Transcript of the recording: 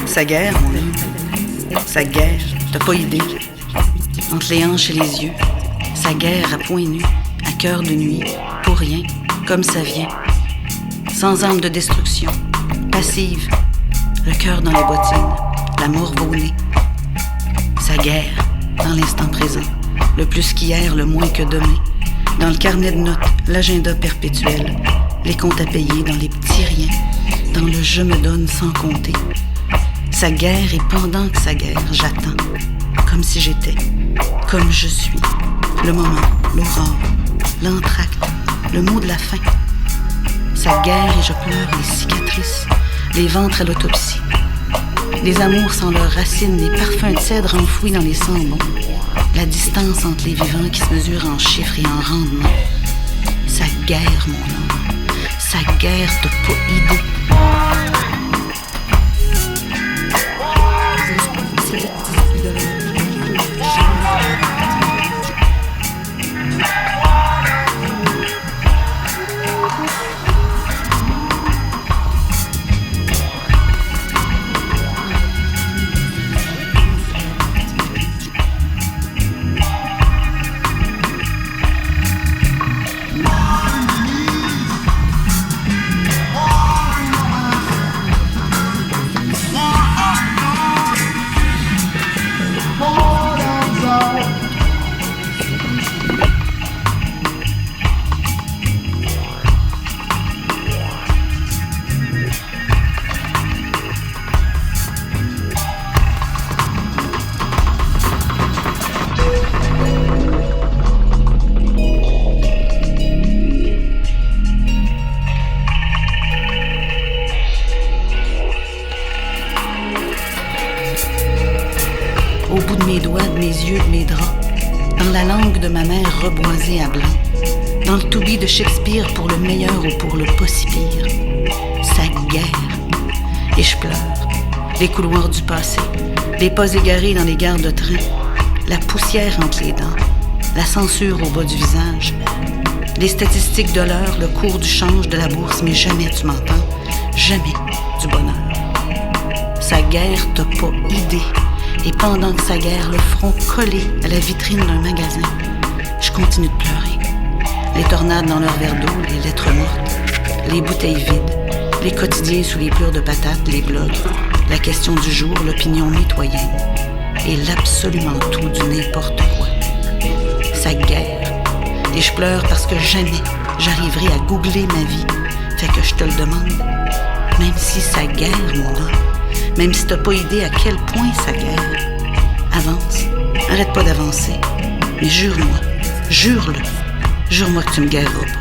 Sa guerre, mon ami, sa guerre, t'as pas idée. Entre les hanches et les yeux, sa guerre à point nu, à cœur de nuit, pour rien, comme ça vient. Sans arme de destruction, passive, le cœur dans les bottines, la mort au nez. Sa guerre, dans l'instant présent, le plus qu'hier, le moins que demain. Dans le carnet de notes, l'agenda perpétuel, les comptes à payer dans les petits riens, dans le je me donne sans compter. Sa guerre et pendant que sa guerre, j'attends, comme si j'étais, comme je suis, le moment, l'aurore, l'entracte, le mot de la fin. Sa guerre et je pleure les cicatrices, les ventres à l'autopsie, les amours sans leurs racines, les parfums de cèdre enfouis dans les sambons, la distance entre les vivants qui se mesure en chiffres et en rendements. Sa guerre, mon homme, sa guerre, t'as pas idée. Au bout de mes doigts, de mes yeux, de mes draps, dans la langue de ma mère reboisée à blanc, dans le to-be de Shakespeare pour le meilleur ou pour le pas si pire, sa guerre. Et je pleure, les couloirs du passé, les pas égarés dans les gares de train, la poussière entre les dents, la censure au bas du visage, les statistiques de l'heure, le cours du change de la bourse, mais jamais, tu m'entends, jamais du bonheur. Sa guerre, t'as pas idée. Et pendant que sa guerre, le front collé à la vitrine d'un magasin, je continue de pleurer. Les tornades dans leur verre d'eau, les lettres mortes, les bouteilles vides, les quotidiens sous les pleurs de patates, les blogs, la question du jour, l'opinion mitoyenne, et l'absolument tout du n'importe quoi. Sa guerre. Et je pleure parce que jamais j'arriverai à googler ma vie. Fait que je te le demande, même si sa guerre, mon homme, même si t'as pas idée à quel point sa guerre. Avance, arrête pas d'avancer, mais jure-moi, jure-le, jure-moi que tu me guerreras pas.